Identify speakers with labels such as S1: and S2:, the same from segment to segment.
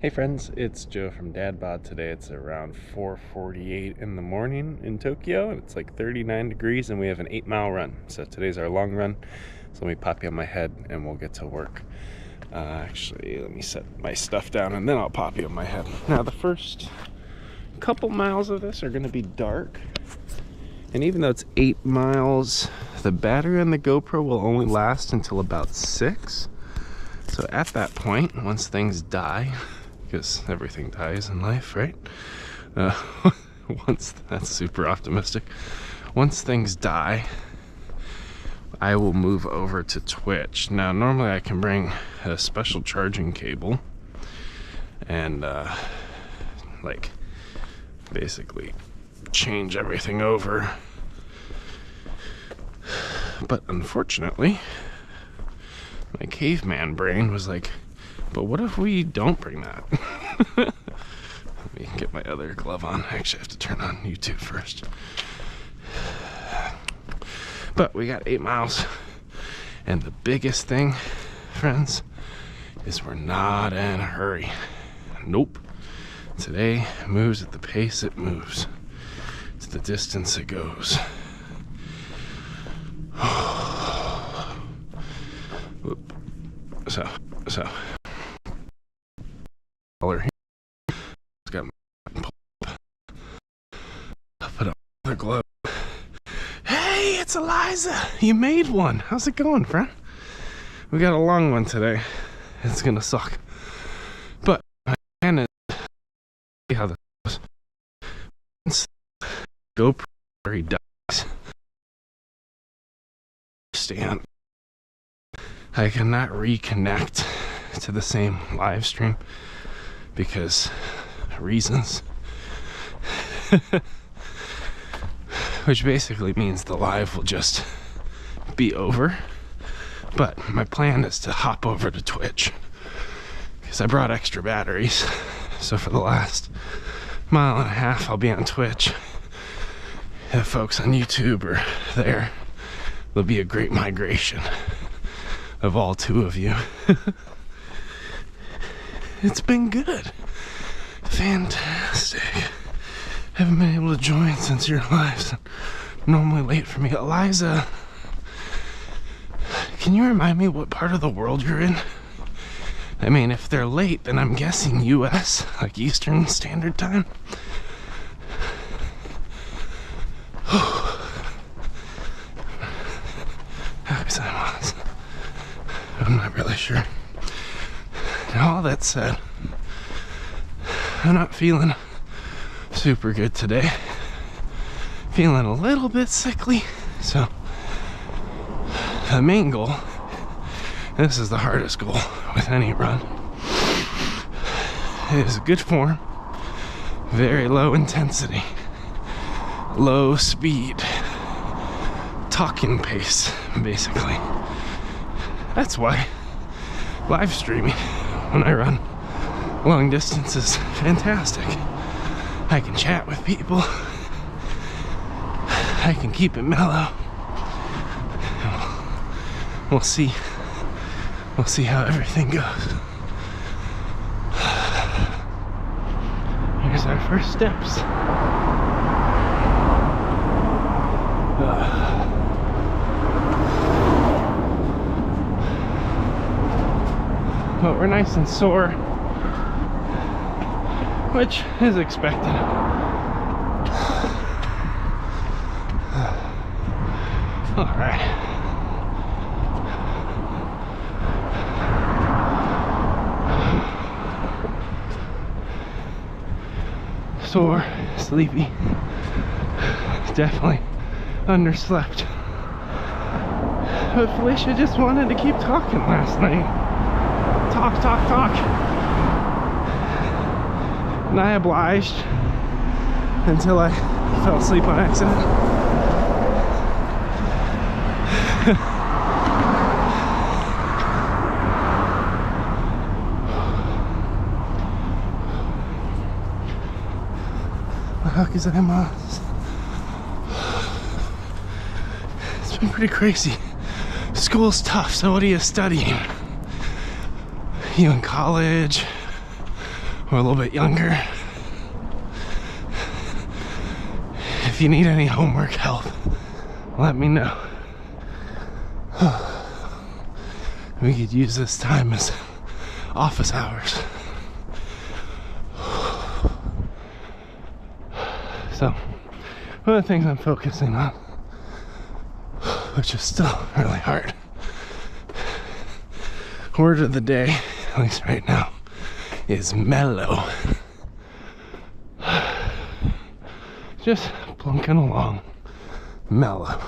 S1: Hey friends, it's Joe from DadBod. Today it's around 4:48 in the morning in Tokyo, and it's like 39 degrees, and we have an 8-mile run. So today's our long run. So let me pop you on my head, and we'll get to work. Actually, let me set my stuff down, and then I'll pop you on my head. Now, the first couple miles of this are going to be dark, and even though it's 8 miles, the battery on the GoPro will only last until about 6. So at that point, once things die, because everything dies in life, right? That's super optimistic. Once things die, I will move over to Twitch. Now, normally I can bring a special charging cable and like basically change everything over. But unfortunately, my caveman brain was like, but what if we don't bring that? Let me get my other glove on. Actually, I have to turn on YouTube first. But we got 8 miles. And the biggest thing, friends, is we're not in a hurry. Nope. Today moves at the pace it moves. It's the distance it goes. So here. Got put on the glove. Hey, it's Eliza. You made one. How's it going, friend? We got a long one today. It's gonna suck, but my plan is see how this goes. Once GoPro dies, stand. I cannot reconnect to the same live stream because reasons. Which basically means the live will just be over. But my plan is to hop over to Twitch because I brought extra batteries. So for the last mile and a half, I'll be on Twitch. The folks on YouTube are there. There'll be a great migration of all 2 of you. It's been good. Fantastic. Haven't been able to join since you're live, so normally late for me. Eliza, can you remind me what part of the world you're in? I mean, if they're late, then I'm guessing US, like Eastern Standard Time. I'm not really sure. Now, all that said, I'm not feeling super good today. Feeling a little bit sickly. So, the main goal, and this is the hardest goal with any run, is good form, very low intensity, low speed, talking pace, basically. That's why live streaming when I run long distance is fantastic. I can chat with people. I can keep it mellow. We'll see. We'll see how everything goes. Here's our first steps. But we're nice and sore, which is expected. All right. Sore, sleepy, definitely underslept. But Felicia just wanted to keep talking last night. Talk. And I obliged until I fell asleep on accident. It's been pretty crazy. School's tough, so what are you studying? You in college?
S2: or a little bit younger. If you need any homework help, let me know. We could use this time as office hours. So, one of the things I'm focusing on, which is still really hard, word of the day, at least right now, is mellow. Just plunking along, mellow.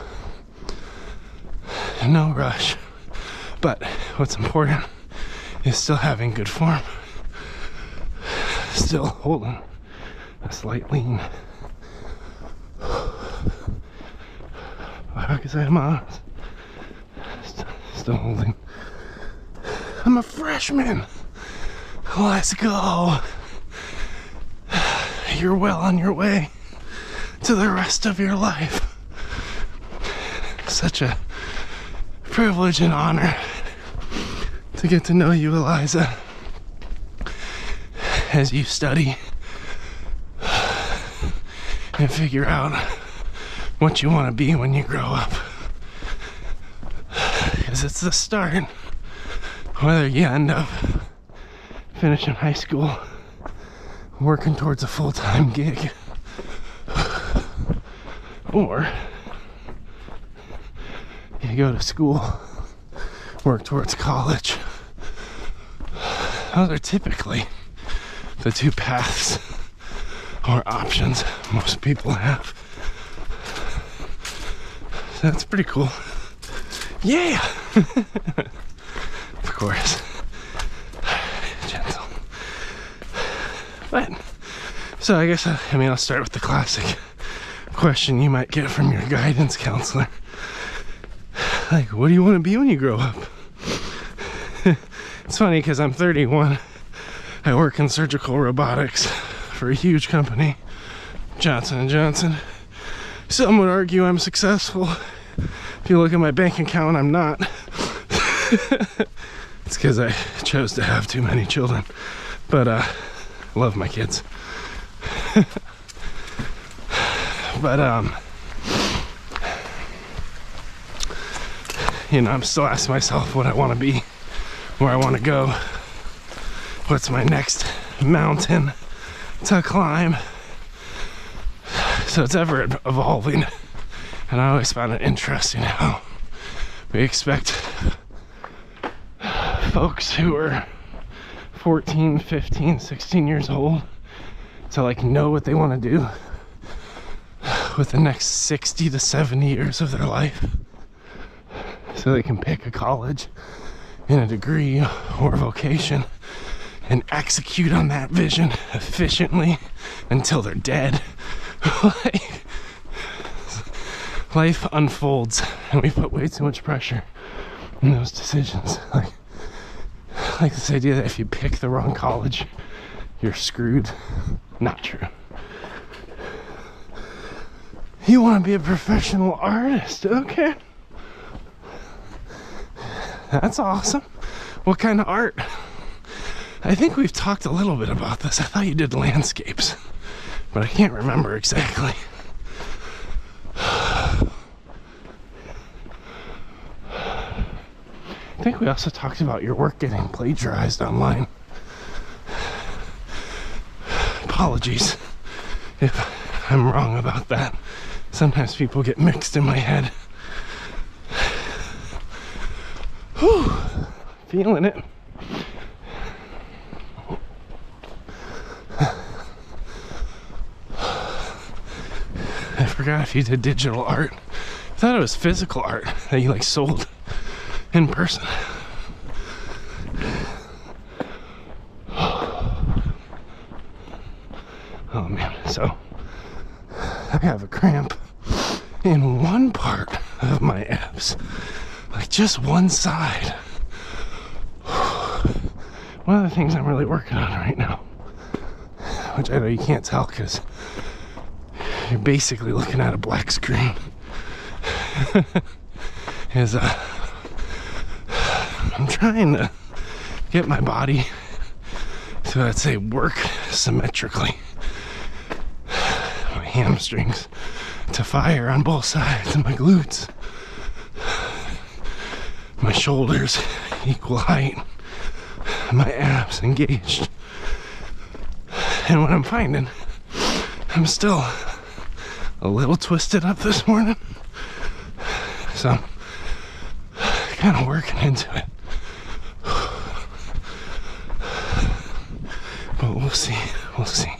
S2: No rush. But what's important is still having good form. Still holding a slight lean. Still holding. I'm a freshman. Let's go. You're well on your way to the rest of your life. Such a privilege and honor to get to know you, Eliza, as you study and figure out what you want to be when you grow up. Because it's the start. Whether you end up finishing high school, working towards a full-time gig, or you go to school, work towards college. Those are typically the two paths or options most people have. So that's pretty cool. Yeah! Of course. Gentle. But, so I guess, I'll start with the classic question you might get from your guidance counselor. Like, what do you want to be when you grow up? It's funny because I'm 31. I work in surgical robotics for a huge company, Johnson & Johnson. Some would argue I'm successful. If you look at my bank account, I'm not. It's because I chose to have too many children. But I love my kids. But I'm still asking myself what I want to be, where I want to go, what's my next mountain to climb. So it's ever evolving, and I always found it interesting how we expect folks who are 14, 15, 16 years old to like know what they want to do with the next 60 to 70 years of their life, so they can pick a college and a degree or a vocation and execute on that vision efficiently until they're dead. Life unfolds and we put way too much pressure in those decisions. Like this idea that if you pick the wrong college, you're screwed. Not true. You want to be a professional artist, okay? That's awesome. What kind of art? I think we've talked a little bit about this. I thought you did landscapes, but I can't remember exactly. I think we also talked about your work getting plagiarized online. Apologies if I'm wrong about that. Sometimes people get mixed in my head. Whew, feeling it. I forgot if you did digital art. I thought it was physical art that you sold in person. Oh man, so I have a cramp in one part of my abs, just one side. One of the things I'm really working on right now, which I know you can't tell because you're basically looking at a black screen, is I'm trying to get my body to so that they work symmetrically. My hamstrings to fire on both sides, and my glutes. My shoulders equal height. My abs engaged. And what I'm finding, I'm still a little twisted up this morning. So I'm kind of working into it. But we'll see, we'll see.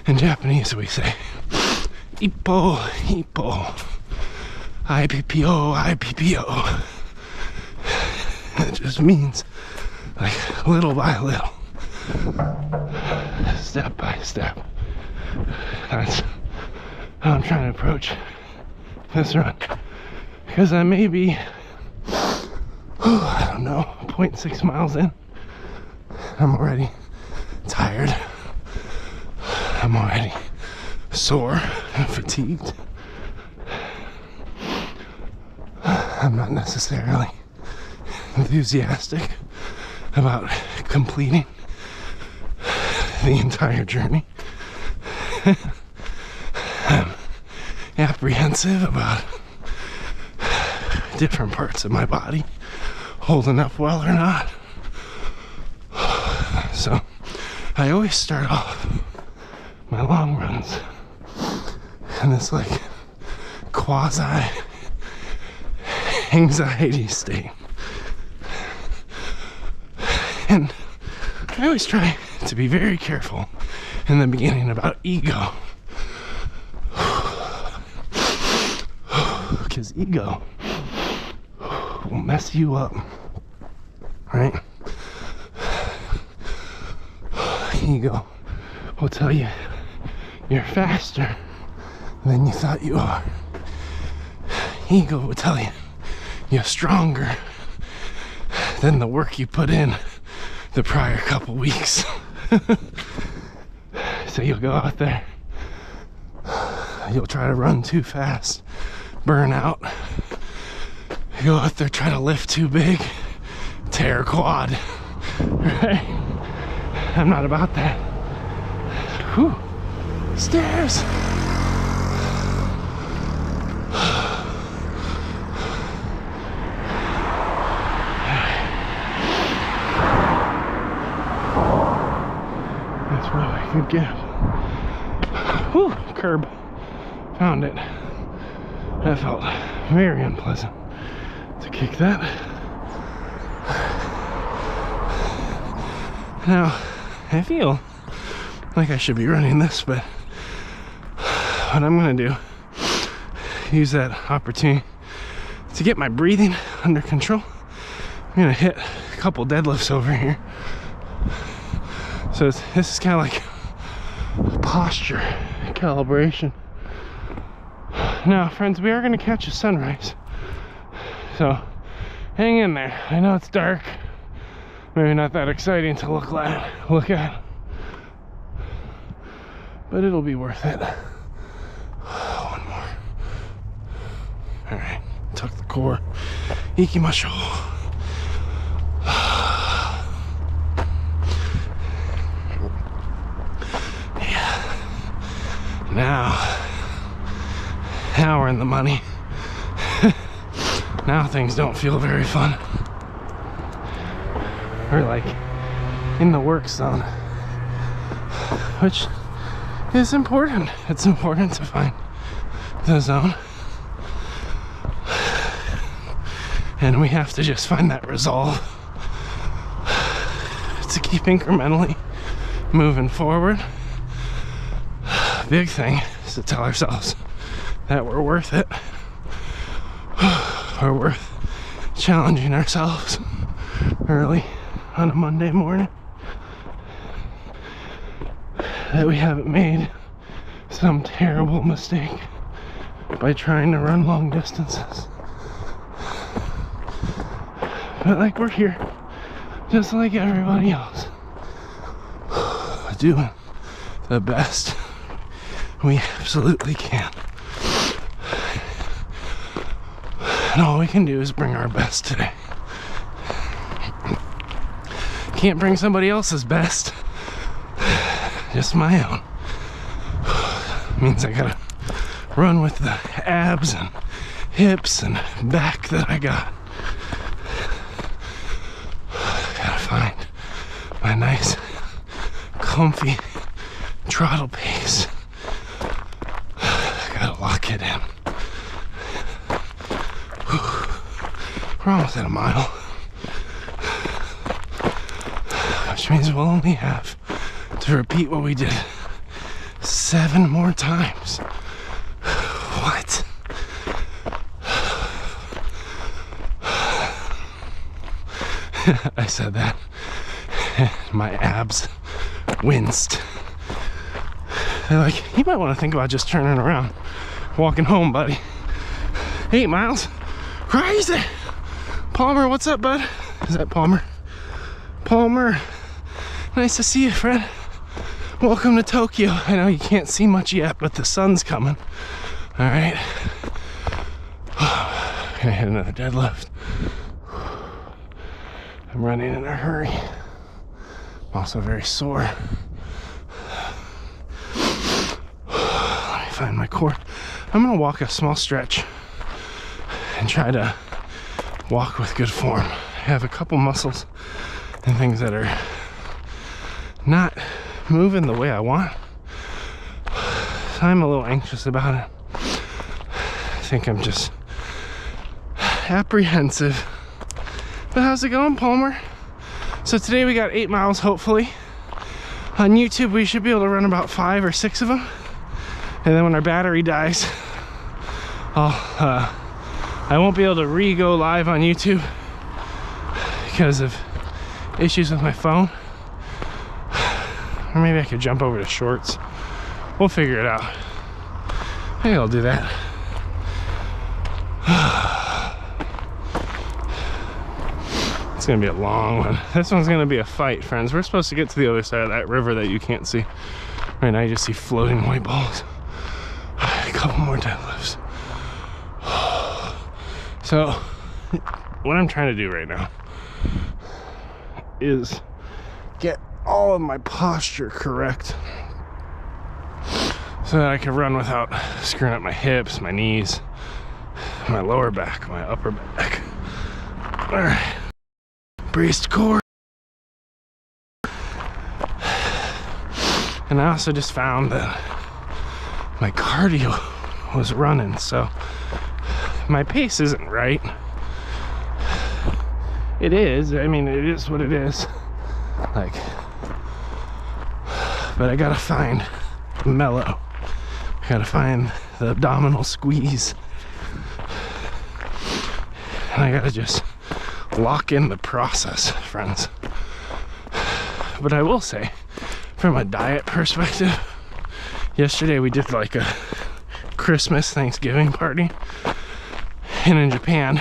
S2: In Japanese we say, Ippo, Ippo, IPPO, IPPO. It just means like little by little, step by step. That's how I'm trying to approach this run. Because I may be, I don't know, 0.6 miles in. I'm already tired. I'm already sore and fatigued. I'm not necessarily enthusiastic about completing the entire journey. I'm apprehensive about different parts of my body holding up well or not. So I always start off my long runs in this like quasi anxiety state. And I always try to be very careful in the beginning about ego. Because ego will mess you up, right? Ego will tell you you're faster than you thought you are. Ego will tell you you're stronger than the work you put in the prior couple weeks. So you'll go out there, you'll try to run too fast, burn out. You go out there, try to lift too big, tear quad. Right? I'm not about that. Whew. Stairs. That's what I could give. Whew, curb. Found it. That felt very unpleasant to kick that. Now, I feel like I should be running this, but what I'm gonna do, use that opportunity to get my breathing under control. I'm gonna hit a couple deadlifts over here. So this is kind of like posture calibration. Now, friends, we are gonna catch a sunrise. So hang in there. I know it's dark. Maybe not that exciting to look at. But it'll be worth it. One more. Alright, tuck the core. Ikimashou. Yeah. Now we're in the money. Now things don't feel very fun. We're like in the work zone, which is important. It's important to find the zone, and we have to just find that resolve to keep incrementally moving forward. Big thing is to tell ourselves that we're worth it. We're worth challenging ourselves early on a Monday morning, that we haven't made some terrible mistake by trying to run long distances. But like, we're here just like everybody else, doing the best we absolutely can. And all we can do is bring our best today. can't bring somebody else's best, just my own. Means I gotta run with the abs and hips and back that I got. Gotta find my nice, comfy throttle pace. Gotta lock it in. We're almost at a mile, which means we'll only have to repeat what we did 7 more times. What? I said that. My abs winced. They're like, you might want to think about just turning around, walking home, buddy. 8 miles? Crazy! Palmer, what's up, bud? Is that Palmer? Palmer, nice to see you, friend. Welcome to Tokyo. I know you can't see much yet, but the sun's coming. All right. Gonna hit another deadlift. I'm running in a hurry. I'm also very sore. Let me find my core. I'm gonna walk a small stretch and try to walk with good form. I have a couple muscles and things that are not moving the way I want. So I'm a little anxious about it. I think I'm just apprehensive. But how's it going, Palmer? So today we got 8 miles, hopefully. On YouTube, we should be able to run about 5 or 6 of them. And then when our battery dies, I won't be able to re-go live on YouTube because of issues with my phone. Or maybe I could jump over to shorts. We'll figure it out. Maybe I'll do that. It's gonna be a long one. This one's gonna be a fight, friends. We're supposed to get to the other side of that river that you can't see. Right now you just see floating white balls. A couple more deadlifts. So, what I'm trying to do right now is get all of my posture correct so that I can run without screwing up my hips, my knees, my lower back, my upper back. All right. Braced core. And I also just found that my cardio was running, so my pace isn't right. It is, I mean, it is what it is. Like, but I gotta find the mellow. I gotta find the abdominal squeeze. And I gotta just lock in the process, friends. But I will say, from a diet perspective, yesterday we did like a Christmas Thanksgiving party. And in Japan,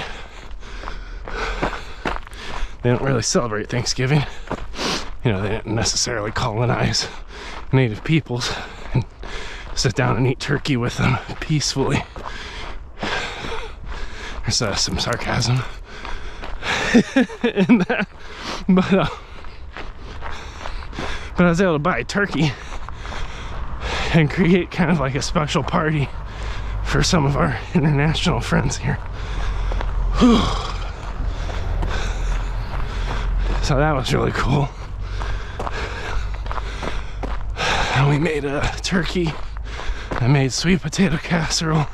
S2: they don't really celebrate Thanksgiving. You know, they didn't necessarily colonize native peoples and sit down and eat turkey with them peacefully. There's some sarcasm in that, but I was able to buy a turkey and create kind of like a special party for some of our international friends here. Whew. So that was really cool. And we made a turkey. I made sweet potato casserole,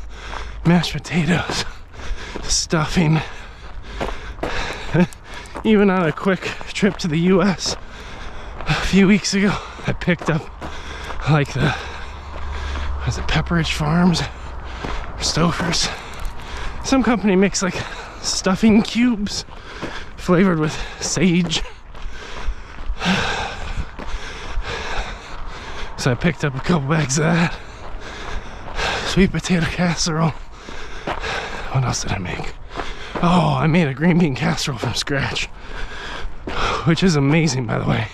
S2: mashed potatoes, stuffing. Even on a quick trip to the US a few weeks ago, I picked up like the, was it Pepperidge Farms or Stouffer's? Some company makes like stuffing cubes flavored with sage. So I picked up a couple bags of that. Sweet potato casserole. What else did I make? Oh, I made a green bean casserole from scratch, which is amazing, by the way.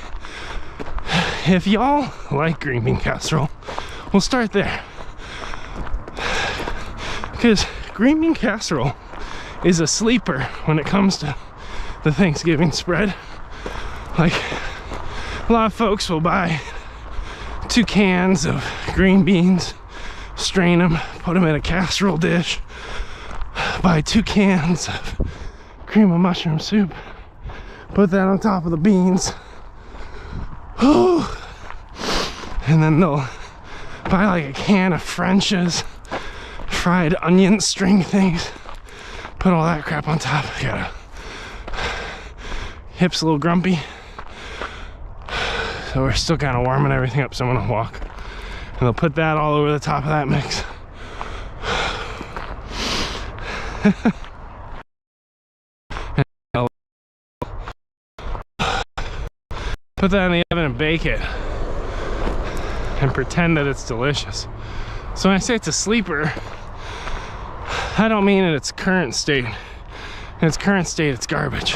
S2: If y'all like green bean casserole, we'll start there. Because green bean casserole is a sleeper when it comes to the Thanksgiving spread. Like, A lot of folks will buy 2 cans of green beans, strain them, put them in a casserole dish, buy 2 cans of cream of mushroom soup, put that on top of the beans, and then they'll buy like a can of French's, fried onion string things, put all that crap on top. Got hips a little grumpy, so we're still kind of warming everything up, so I'm gonna walk, and they'll put that all over the top of that mix. Put that in the oven and bake it and pretend that it's delicious. So when I say it's a sleeper, I don't mean in its current state. In its current state, it's garbage.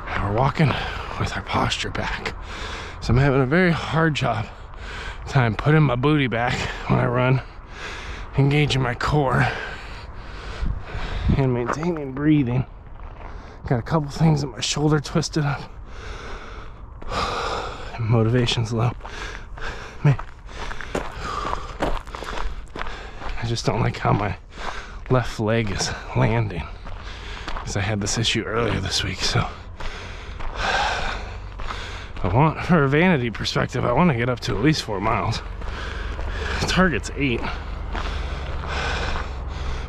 S2: And we're walking with our posture back. So I'm having a very hard job time putting my booty back when I run, engaging my core, and maintaining breathing. Got a couple things in my shoulder twisted up. Motivation's low. Man, I just don't like how my left leg is landing, because I had this issue earlier this week. So I want, for a vanity perspective, I want to get up to at least 4 miles. Target's 8,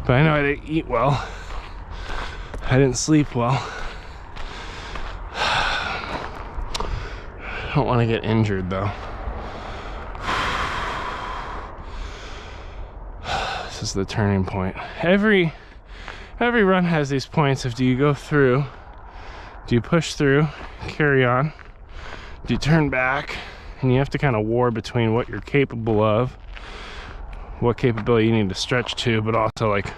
S2: but I know I didn't eat well, I didn't sleep well. I don't want to get injured though. This is the turning point. Every run has these points of, do you go through, do you push through, carry on, do you turn back, and you have to kind of war between what you're capable of, what capability you need to stretch to, but also like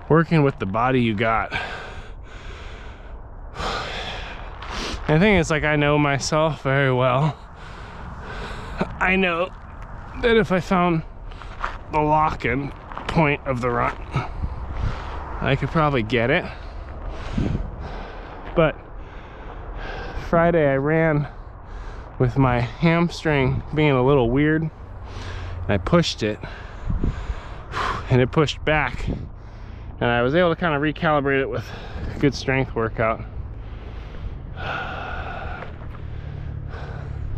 S2: working with the body you got. And the thing is, like, I know myself very well. I know that if I found the lock-in point of the run, I could probably get it. But Friday I ran with my hamstring being a little weird, and I pushed it, and it pushed back, and I was able to kind of recalibrate it with a good strength workout.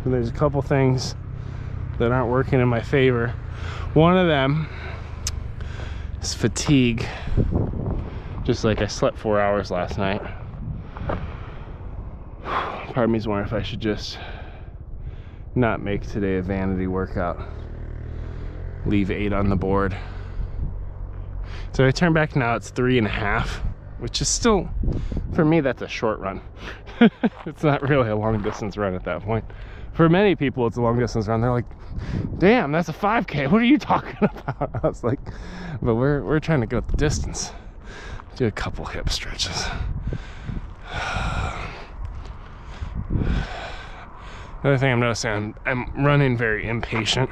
S2: And there's a couple things that aren't working in my favor. One of them is fatigue. Just like I slept 4 hours last night. Part of me is wondering if I should just not make today a vanity workout. Leave 8 on the board. So I turn back now, it's 3.5, which is still, for me, that's a short run. It's not really a long distance run at that point. For many people, it's a long distance run. They're like, damn, that's a 5K. What are you talking about? I was like, but we're trying to go the distance. Do a couple hip stretches. Another thing I'm noticing, I'm running very impatient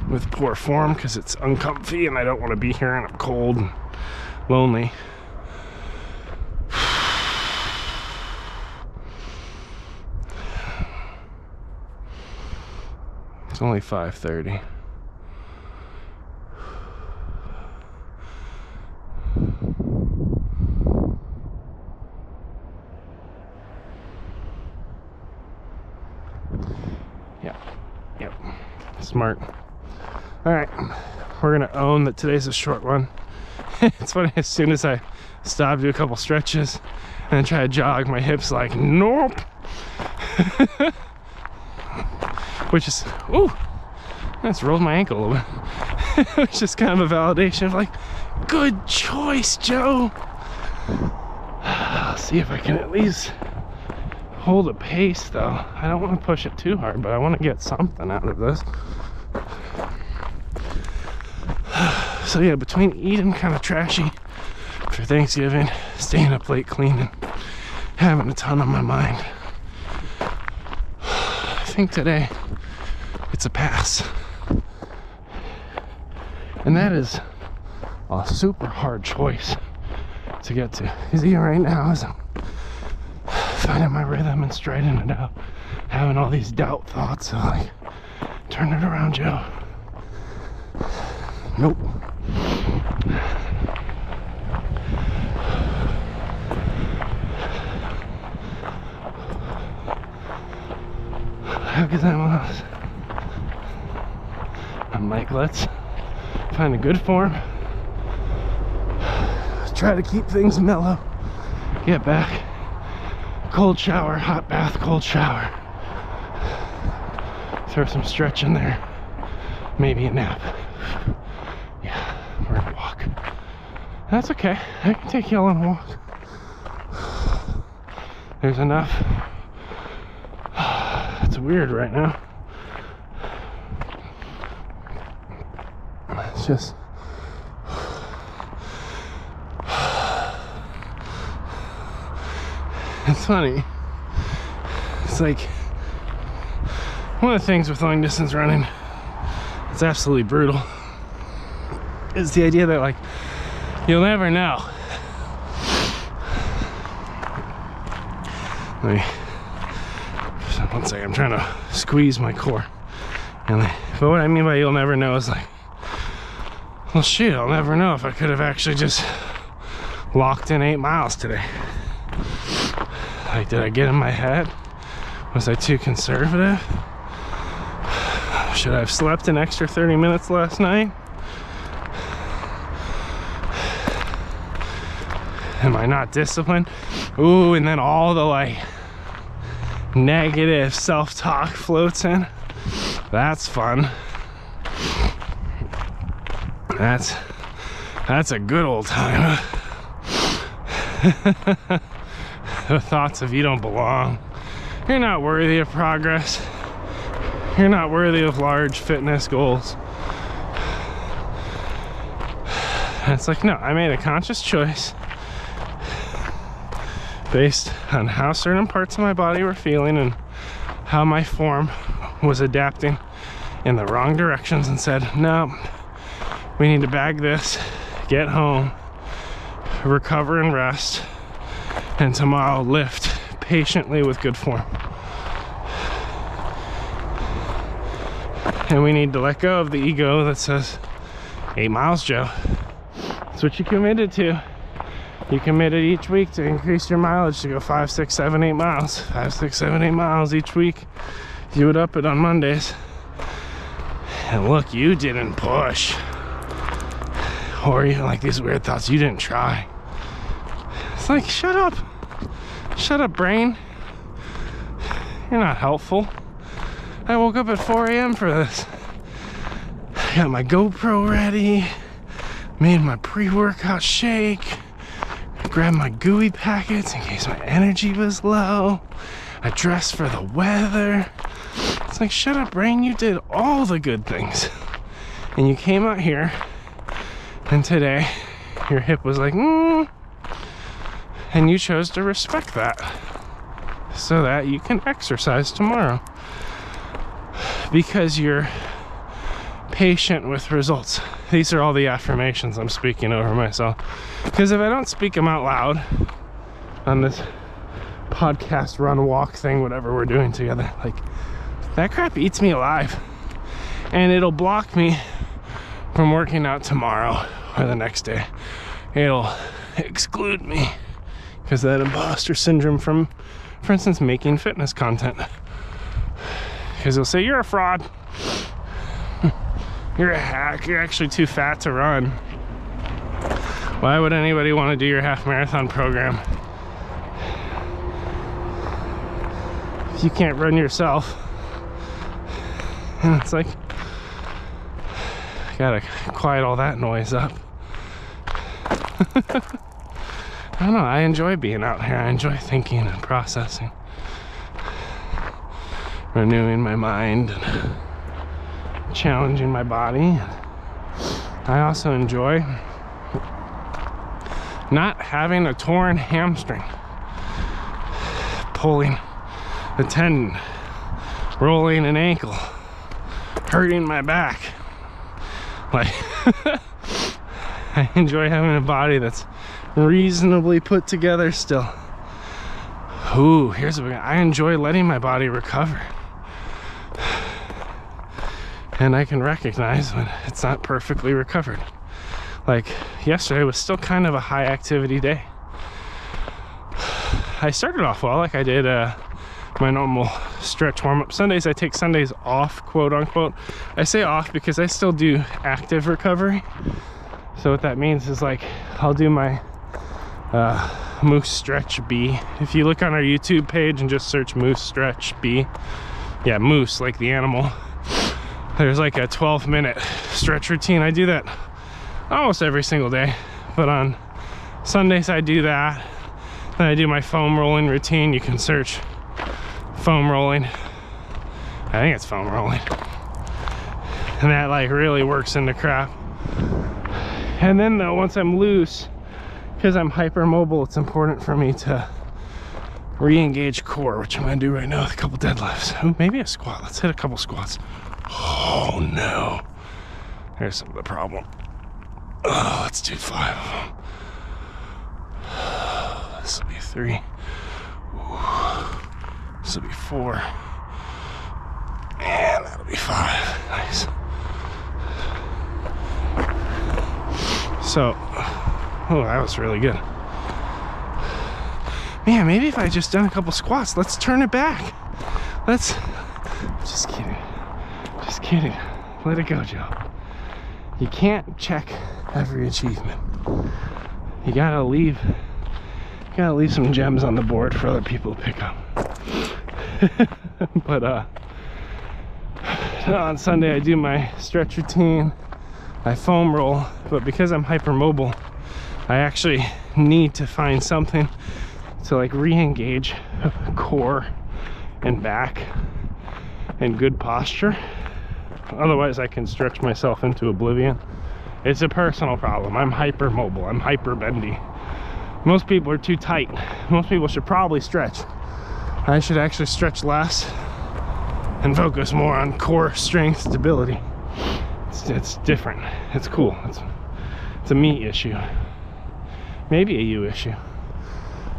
S2: with poor form because it's uncomfy and I don't want to be here and I'm cold and lonely. It's only 5:30. Yep. Smart. All right, we're gonna own that today's a short run. It's funny, as soon as I stop, do a couple stretches, and then try to jog, my hips like, nope. Which is, ooh, I just rolled my ankle a little bit. Which is kind of a validation of like, good choice, Joe. I'll see if I can at least hold a pace though. I don't want to push it too hard, but I want to get something out of this. So yeah, between eating kind of trashy for Thanksgiving, staying up late cleaning, having a ton on my mind, I think today it's a pass. And that is a super hard choice to get to. Because even right now, as I'm finding my rhythm and striding it out, having all these doubt thoughts of like, turn it around, Joe. Nope. How gozaimasu. I'm like, let's find a good form. Try to keep things mellow. Get back. Cold shower, hot bath, cold shower. Throw some stretch in there. Maybe a nap. Yeah, we're gonna walk. That's okay. I can take y'all on a walk. There's enough. It's weird right now. It's just it's funny. It's like one of the things with long distance running, it's absolutely brutal, is the idea that like you'll never know. Let me, one second, I'm trying to squeeze my core. And like, but what I mean by you'll never know is like, well shit, I'll never know if I could have actually just locked in 8 miles today. Like, did I get in my head? Was I too conservative? Should I have slept an extra 30 minutes last night? Am I not disciplined? Ooh, and then all the like negative self-talk floats in. That's fun. That's a good old time. The thoughts of you don't belong. You're not worthy of progress. You're not worthy of large fitness goals. And it's like, no, I made a conscious choice based on how certain parts of my body were feeling and how my form was adapting in the wrong directions, and said, no, we need to bag this, get home, recover and rest, and tomorrow lift patiently with good form. And we need to let go of the ego that says 8 miles, Joe. That's what you committed to. You committed each week to increase your mileage to go 5, 6, 7, 8 miles. 5, 6, 7, 8 miles each week. You would up it on Mondays. And look, you didn't push. Or even like these weird thoughts, you didn't try. It's like, shut up. Shut up, brain. You're not helpful. I woke up at 4 a.m. for this. I got my GoPro ready. Made my pre-workout shake. Grabbed my gooey packets in case my energy was low. I dressed for the weather. It's like, shut up, brain. You did all the good things. And you came out here, and today your hip was like, and you chose to respect that so that you can exercise tomorrow because you're patient with results. These are all the affirmations I'm speaking over myself, because if I don't speak them out loud on this podcast, run, walk thing, whatever we're doing together, like, that crap eats me alive, and it'll block me from working out tomorrow or the next day. It'll exclude me because that imposter syndrome from, for instance, making fitness content. Because they'll say, you're a fraud. You're a hack. You're actually too fat to run. Why would anybody want to do your half marathon program if you can't run yourself? And it's like, I gotta quiet all that noise up. I don't know, I enjoy being out here. I enjoy thinking and processing, renewing my mind, and challenging my body. I also enjoy not having a torn hamstring, pulling a tendon, rolling an ankle, hurting my back. Like, I enjoy having a body that's reasonably put together still. Ooh, here's what I enjoy letting my body recover. And I can recognize when it's not perfectly recovered. Like yesterday was still kind of a high activity day. I started off well, like I did my normal stretch warm-up. Sundays, I take Sundays off, quote unquote. I say off because I still do active recovery. So what that means is like I'll do my Moose Stretch B. If you look on our YouTube page and just search Moose Stretch B, yeah, moose like the animal, there's like a 12-minute stretch routine. I do that almost every single day, but on Sundays I do that. Then I do my foam rolling routine. You can search foam rolling. I think it's foam rolling. And that like really works into crap. And then though, once I'm loose, because I'm hypermobile, it's important for me to re-engage core, which I'm gonna do right now with a couple deadlifts. Ooh, maybe a squat. Let's hit a couple squats. Oh no. There's some of the problem. Oh, let's do 5 of them. This will be 3. This will be 4. And that'll be 5. Nice. So, oh, that was really good. Man, maybe if I just done a couple squats, let's turn it back. Just kidding. Just kidding. Let it go, Joe. You can't check every achievement. You gotta leave some gems on the board for other people to pick up. But on Sunday I do my stretch routine, I foam roll, but because I'm hypermobile, I actually need to find something to like re-engage core and back and good posture. Otherwise I can stretch myself into oblivion. It's a personal problem. I'm hypermobile, I'm hyper bendy. Most people are too tight. Most people should probably stretch. I should actually stretch less and focus more on core strength stability. It's different. It's cool. It's a me issue. Maybe a you issue.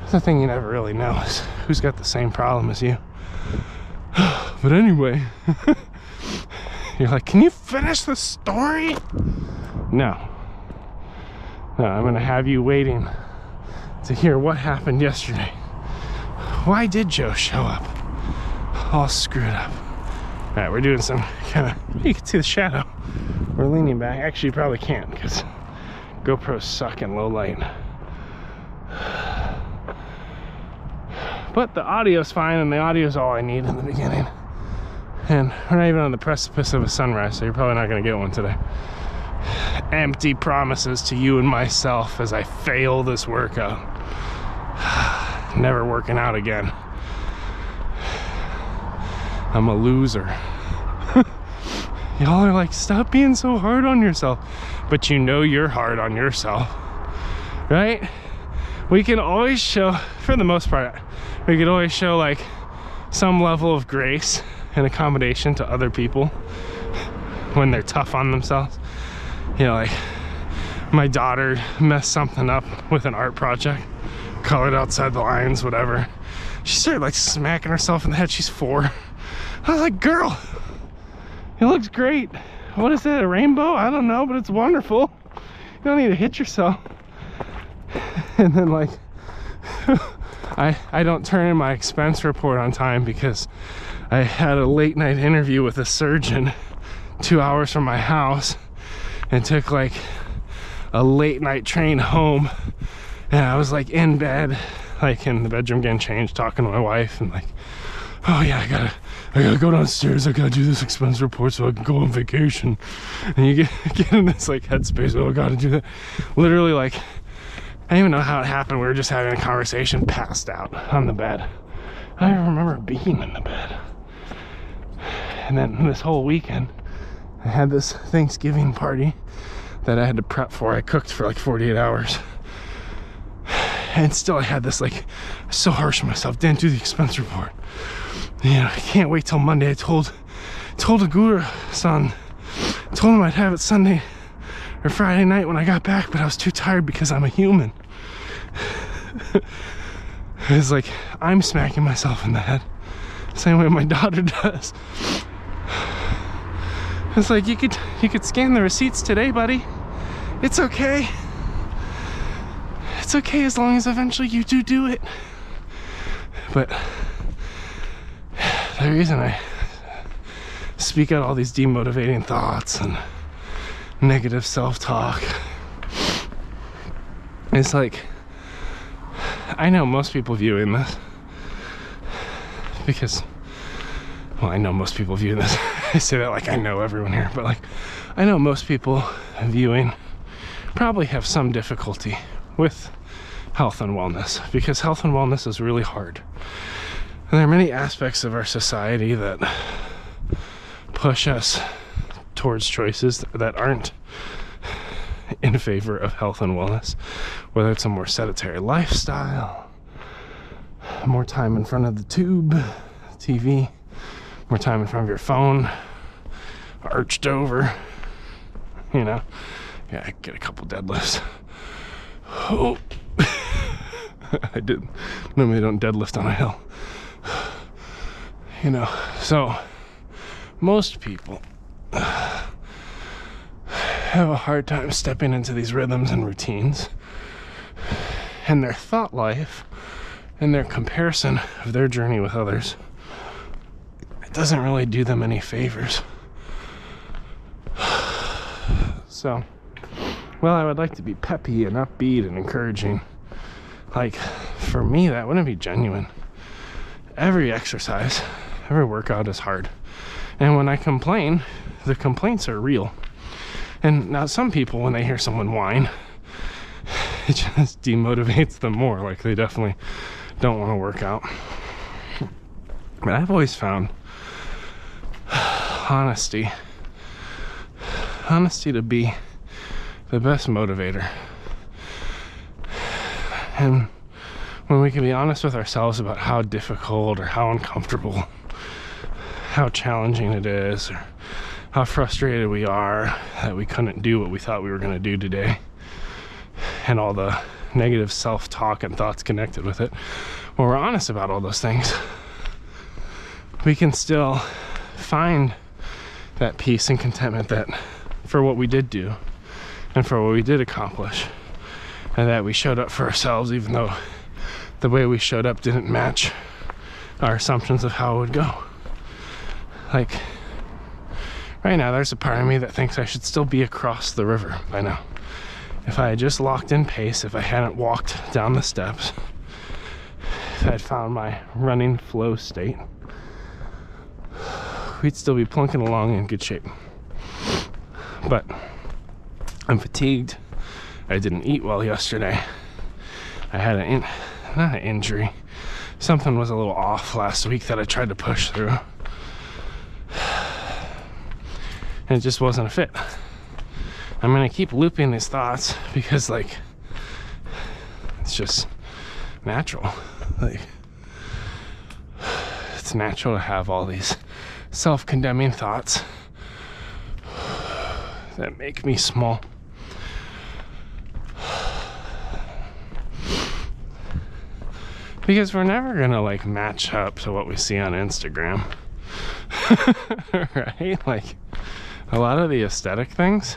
S2: It's the thing you never really know is who's got the same problem as you. But anyway, you're like, can you finish the story? No, I'm gonna have you waiting to hear what happened yesterday. Why did Joe show up all screwed up? All right, we're doing some kind of, you can see the shadow. We're leaning back. Actually, you probably can't because GoPros suck in low light. But the audio's fine, and the audio's all I need in the beginning. And we're not even on the precipice of a sunrise, so you're probably not gonna get one today. Empty promises to you and myself as I fail this workout. Never working out again. I'm a loser. Y'all are like, stop being so hard on yourself. But you know you're hard on yourself, right? We can always show, for the most part, we could always show like some level of grace and accommodation to other people when they're tough on themselves. You know, like my daughter messed something up with an art project, colored outside the lines, whatever. She started like smacking herself in the head. She's 4. I was like, girl, it looks great. What is that, a rainbow? I don't know, but it's wonderful. You don't need to hit yourself. And then like, I don't turn in my expense report on time because I had a late night interview with a surgeon 2 hours from my house and took like a late night train home. And I was like in bed, like in the bedroom getting changed, talking to my wife and like, oh yeah, I gotta go downstairs, I gotta do this expense report so I can go on vacation. And you get in this like headspace, oh I gotta do that. Literally like, I don't even know how it happened. We were just having a conversation, passed out on the bed. I don't remember being in the bed. And then this whole weekend, I had this Thanksgiving party that I had to prep for. I cooked for like 48 hours. And still I had this like, so harsh on myself, didn't do the expense report. You know, I can't wait till Monday. I told Agura-san, told him I'd have it Sunday or Friday night when I got back, but I was too tired because I'm a human. It's like I'm smacking myself in the head, same way my daughter does. It's like you could scan the receipts today, buddy. It's okay. It's okay as long as eventually you do it. But the reason I speak out all these demotivating thoughts and negative self-talk, it's like, I know most people viewing this, because, well, I know most people viewing this, I say that like I know everyone here, but like, I know most people viewing probably have some difficulty with health and wellness, because health and wellness is really hard. And there are many aspects of our society that push us towards choices that aren't in favor of health and wellness, whether it's a more sedentary lifestyle, more time in front of the tube, TV, more time in front of your phone, arched over, you know. Yeah, I get a couple deadlifts. Oh, I didn't. Normally, don't deadlift on a hill. You know, so most people have a hard time stepping into these rhythms and routines, and their thought life and their comparison of their journey with others, it doesn't really do them any favors. So, well, I would like to be peppy and upbeat and encouraging. Like, for me, that wouldn't be genuine. Every exercise, every workout is hard. And when I complain, the complaints are real. And now some people, when they hear someone whine, it just demotivates them more. Like, they definitely don't want to work out. But I've always found honesty to be the best motivator. And when we can be honest with ourselves about how difficult or how uncomfortable, how challenging it is, or how frustrated we are that we couldn't do what we thought we were going to do today, and all the negative self-talk and thoughts connected with it, when we're honest about all those things, we can still find that peace and contentment that for what we did do and for what we did accomplish, and that we showed up for ourselves even though the way we showed up didn't match our assumptions of how it would go. Like, right now there's a part of me that thinks I should still be across the river by now. If I had just locked in pace, if I hadn't walked down the steps, if I had found my running flow state, we'd still be plunking along in good shape. But I'm fatigued. I didn't eat well yesterday. I had not an injury. Something was a little off last week that I tried to push through. And it just wasn't a fit. I'm gonna keep looping these thoughts because, like, it's just natural. Like, it's natural to have all these self-condemning thoughts that make me small. Because we're never gonna, like, match up to what we see on Instagram. Right? Like, a lot of the aesthetic things,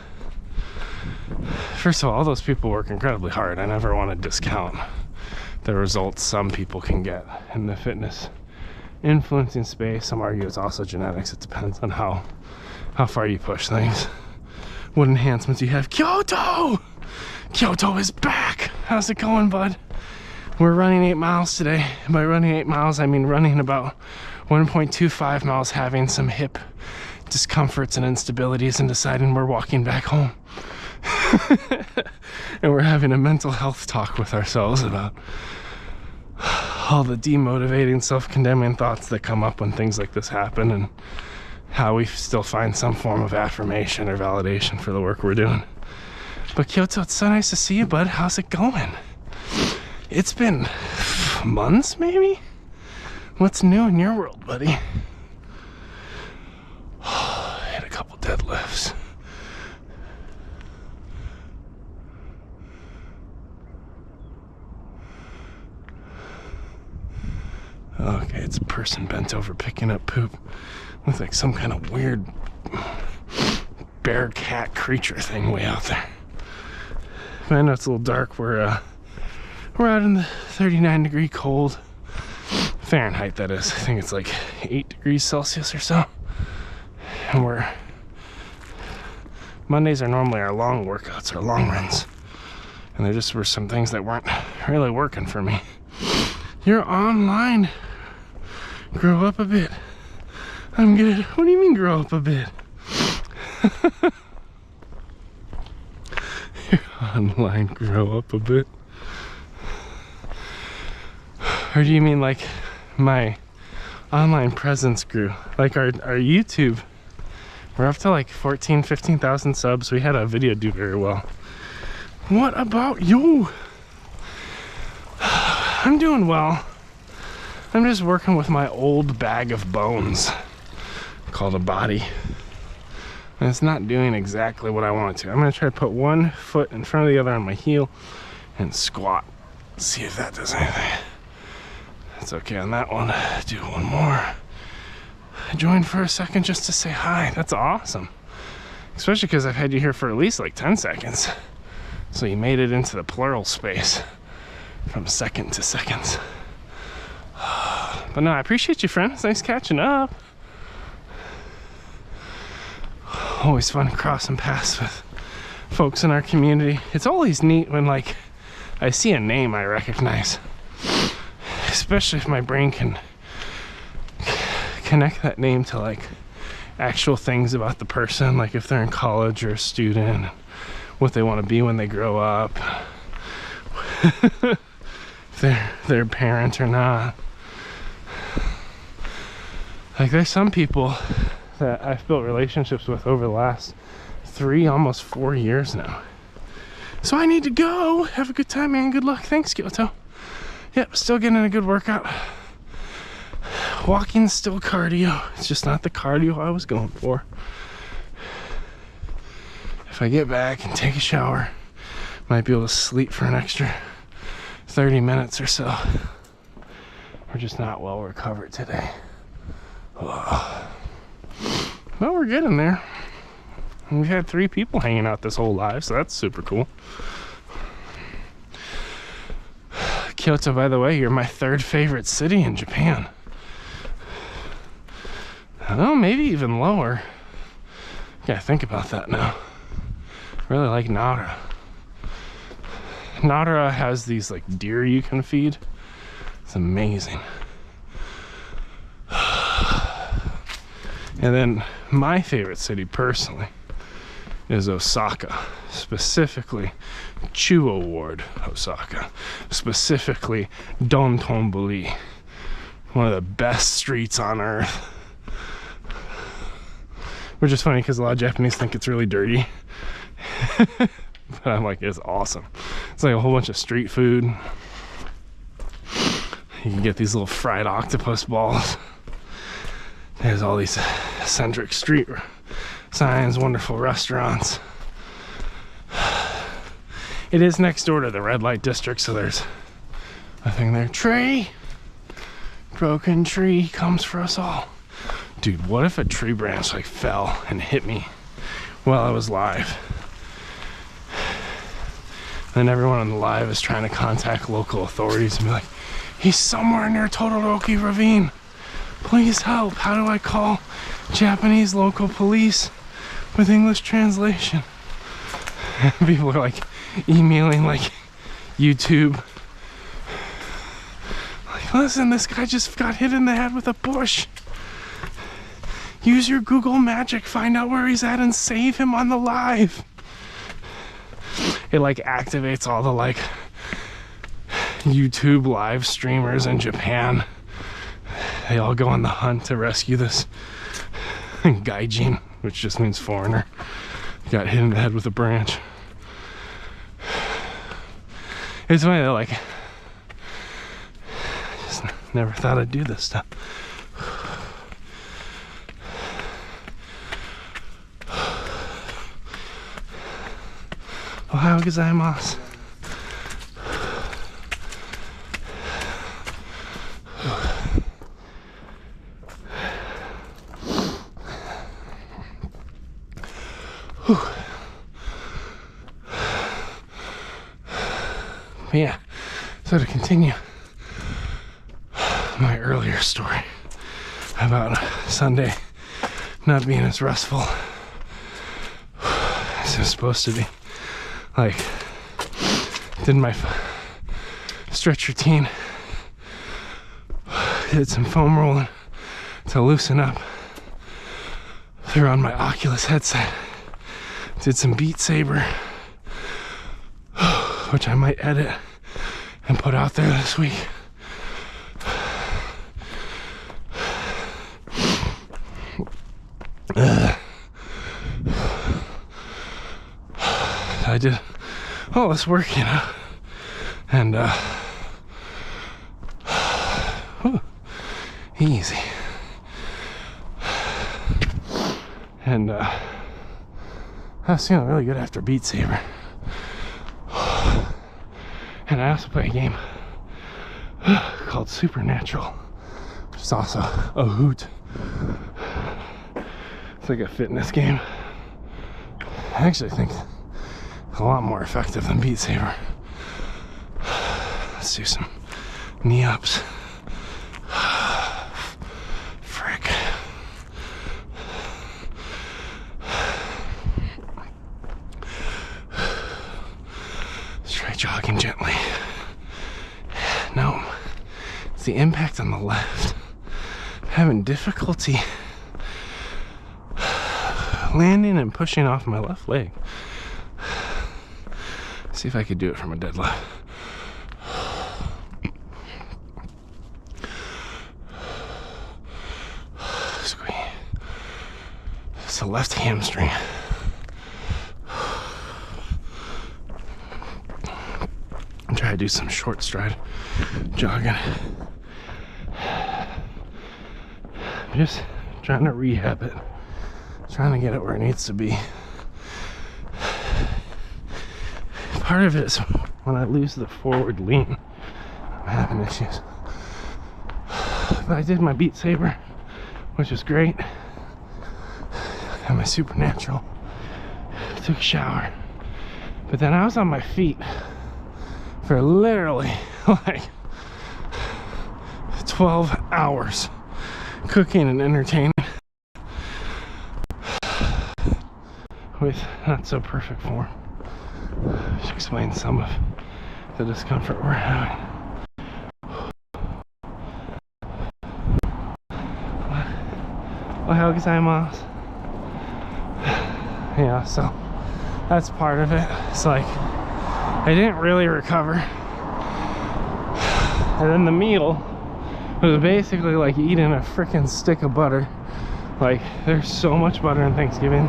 S2: first of all those people work incredibly hard. I never want to discount the results some people can get in the fitness influencing space. Some argue it's also genetics. It depends on how far you push things, what enhancements you have. Kyoto is back. How's it going, bud? We're running 8 miles today. By running 8 miles, I mean running about 1.25 miles, having some hip discomforts and instabilities, and deciding we're walking back home. And we're having a mental health talk with ourselves about all the demotivating, self-condemning thoughts that come up when things like this happen, and how we still find some form of affirmation or validation for the work we're doing. But Kyoto, it's so nice to see you, bud. How's it going? It's been months, maybe? What's new in your world, buddy? I had a couple deadlifts. it's a person bent over picking up poop. Looks like some kind of weird bear cat creature thing way out there. But I know it's a little dark. We're out in the 39-degree cold. Fahrenheit, that is. I think it's like 8 degrees Celsius or so. And Mondays are normally our long workouts, our long runs. And there just were some things that weren't really working for me. You're online. Grow up a bit. I'm good. What do you mean grow up a bit? You're online. Grow up a bit. Or do you mean like my online presence grew? Like our YouTube. We're up to like 14, 15,000 subs. We had a video do very well. What about you? I'm doing well. I'm just working with my old bag of bones called a body. And it's not doing exactly what I want it to. I'm gonna try to put one foot in front of the other on my heel and squat. See if that does anything. That's okay on that one. Do one more. I joined for a second just to say hi. That's awesome. Especially because I've had you here for at least like 10 seconds. So you made it into the plural space from second to seconds. But no, I appreciate you, friend. It's nice catching up. Always fun crossing paths with folks in our community. It's always neat when like I see a name I recognize. Especially if my brain can connect that name to like actual things about the person, like if they're in college or a student, what they want to be when they grow up, if they're a parent or not. Like there's some people that I've built relationships with over the last 3, almost 4 years now. So I need to go. Have a good time, man. Good luck. Thanks, Kyoto. Yep, still getting a good workout. Walking's still cardio. It's just not the cardio I was going for. If I get back and take a shower, might be able to sleep for an extra 30 minutes or so. We're just not well recovered today. Well, we're getting there. We've had 3 people hanging out this whole live, so that's super cool. Kyoto, by the way, you're my 3rd favorite city in Japan. Oh, maybe even lower. Gotta think about that now. I really like Nara. Nara has these like deer you can feed. It's amazing. And then my favorite city personally is Osaka, specifically Chuo Ward, Osaka, specifically Dontonbori, one of the best streets on earth. Which is funny because a lot of Japanese think it's really dirty. But I'm like, it's awesome. It's like a whole bunch of street food. You can get these little fried octopus balls. There's all these eccentric street signs, wonderful restaurants. It is next door to the red light district, so there's a thing there. Tree! Broken tree comes for us all. Dude, what if a tree branch like fell and hit me while I was live? And everyone on the live is trying to contact local authorities and be like, he's somewhere near Todoroki Ravine. Please help. How do I call Japanese local police with English translation? And people are like emailing like YouTube. Like, listen, this guy just got hit in the head with a bush. Use your Google Magic, find out where he's at and save him on the live. It like activates all the like YouTube live streamers in Japan. They all go on the hunt to rescue this gaijin, which just means foreigner. Got hit in the head with a branch. It's funny that like, I just never thought I'd do this stuff. Ohayou gozaimasu. Whew. But yeah, so to continue my earlier story about Sunday not being as restful as it was supposed to be. Like, did my stretch routine, did some foam rolling to loosen up, threw on my Oculus headset, did some Beat Saber, which I might edit and put out there this week. I did all this work, you know, and easy. And I was feeling really good after Beat Saber. And I also play a game called Supernatural, which is also a hoot. It's like a fitness game. I actually think it's a lot more effective than Beat Saber. Let's do some knee ups. Frick. Let's try jogging gently. No, it's the impact on the left. I'm having difficulty landing and pushing off my left leg. See if I could do it from a deadlift. Squeeze. It's the left hamstring. I'm trying to do some short stride jogging. I'm just trying to rehab it. Trying to get it where it needs to be. Part of it is when I lose the forward lean, I'm having issues. But I did my Beat Saber, which was great. Got my Supernatural. Took a shower. But then I was on my feet for literally like 12 hours cooking and entertaining with not so perfect form. Which explains some of the discomfort we're having. Ohayou gozaimasu. Yeah, so that's part of it. It's like I didn't really recover. And then the meal was basically like eating a freaking stick of butter. Like, there's so much butter in Thanksgiving.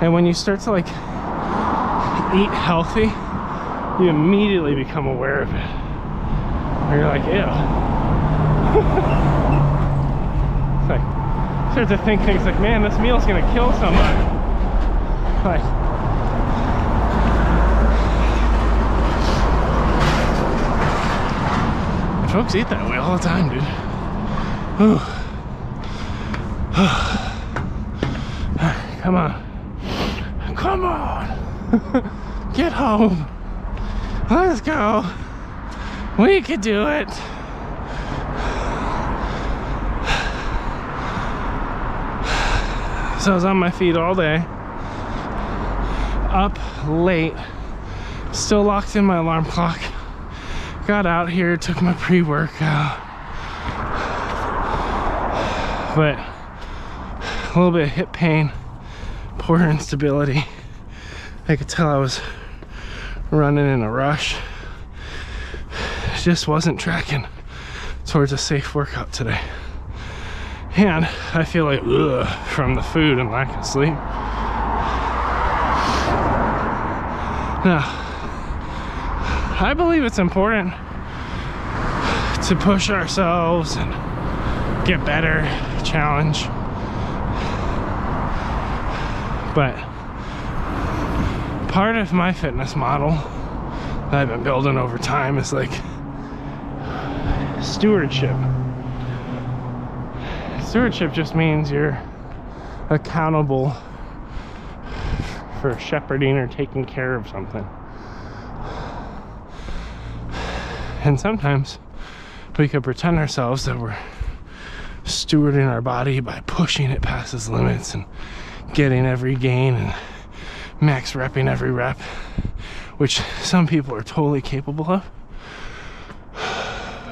S2: And when you start to like eat healthy, you immediately become aware of it. Or you're like, ew. It's like, you start to think things like, man, this meal's gonna kill somebody. Like, folks eat that way all the time, dude. Whew. Come on. Come on. Get home. Let's go. We could do it. So I was on my feet all day. Up late. Still locked in my alarm clock. Got out here, took my pre-workout. But a little bit of hip pain, poor instability. I could tell I was running in a rush. Just wasn't tracking towards a safe workout today. And I feel like ugh from the food and lack of sleep. Now, I believe it's important to push ourselves and get better, challenge. But part of my fitness model that I've been building over time is like stewardship. Stewardship just means you're accountable for shepherding or taking care of something. And sometimes we could pretend ourselves that we're stewarding our body by pushing it past its limits and getting every gain and max repping every rep, which some people are totally capable of.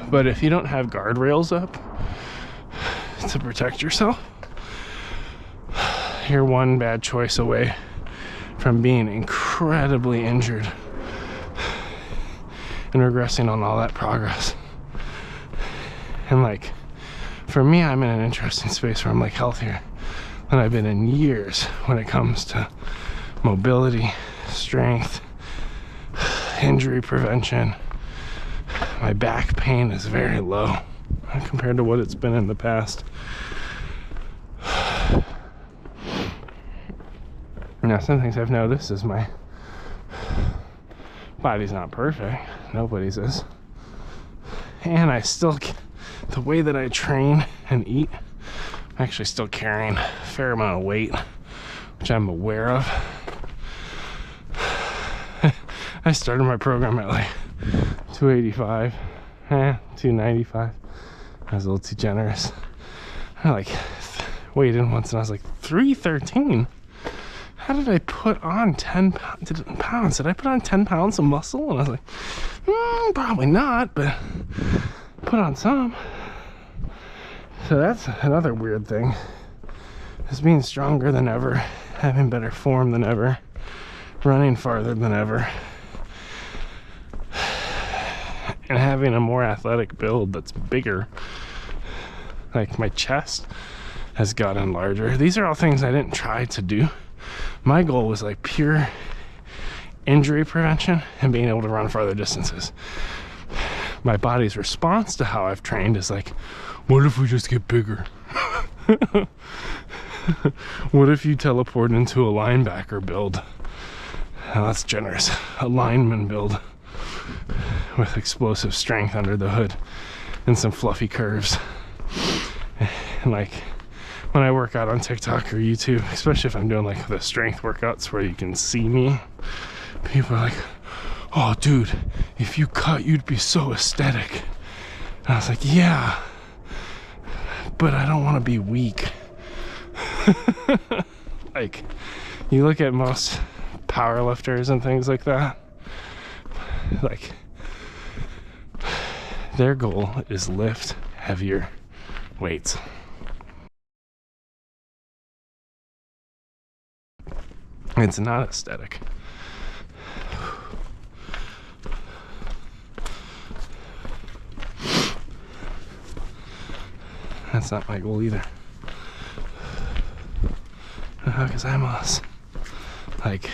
S2: But if you don't have guardrails up to protect yourself, you're one bad choice away from being incredibly injured and regressing on all that progress. And like, for me, I'm in an interesting space where I'm like healthier than I've been in years when it comes to mobility, strength, injury prevention. My back pain is very low compared to what it's been in the past. Now, some things I've noticed is my body's not perfect. Nobody's is. And I still, the way that I train and eat, I'm actually still carrying a fair amount of weight, which I'm aware of. I started my program at like 285, 295. I was a little too generous. I like weighed in once and I was like 313. How did I put on 10 pounds? Did I put on 10 pounds of muscle? And I was like, probably not, but put on some. So that's another weird thing, is being stronger than ever, having better form than ever, running farther than ever, and having a more athletic build that's bigger. Like my chest has gotten larger. These are all things I didn't try to do. My goal was like pure injury prevention and being able to run farther distances. My body's response to how I've trained is like, what if we just get bigger? What if you teleport into a linebacker build? Now that's generous. A lineman build with explosive strength under the hood and some fluffy curves. And like, when I work out on TikTok or YouTube, especially if I'm doing like the strength workouts where you can see me, people are like, oh dude, if you cut, you'd be so aesthetic. And I was like, yeah, but I don't want to be weak. Like, you look at most powerlifters and things like that, like, their goal is lift heavier weights. It's not aesthetic. That's not my goal either. Because I'm us. Like,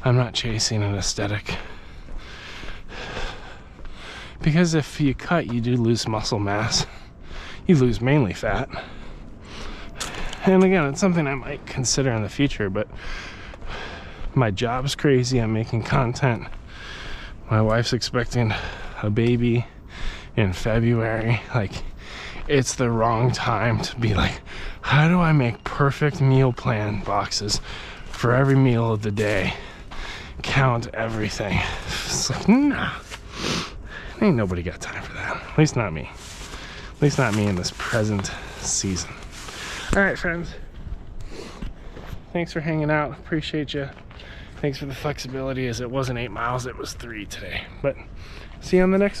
S2: I'm not chasing an aesthetic. Because if you cut, you do lose muscle mass. You lose mainly fat. And again, it's something I might consider in the future, but my job's crazy. I'm making content. My wife's expecting a baby in February. Like, it's the wrong time to be like, how do I make perfect meal plan boxes for every meal of the day? Count everything. It's like, nah. Ain't nobody got time for that. At least not me. At least not me in this present season. Alright, friends. Thanks for hanging out. Appreciate you. Thanks for the flexibility, as it wasn't 8 miles, it was 3 today. But see you on the next one.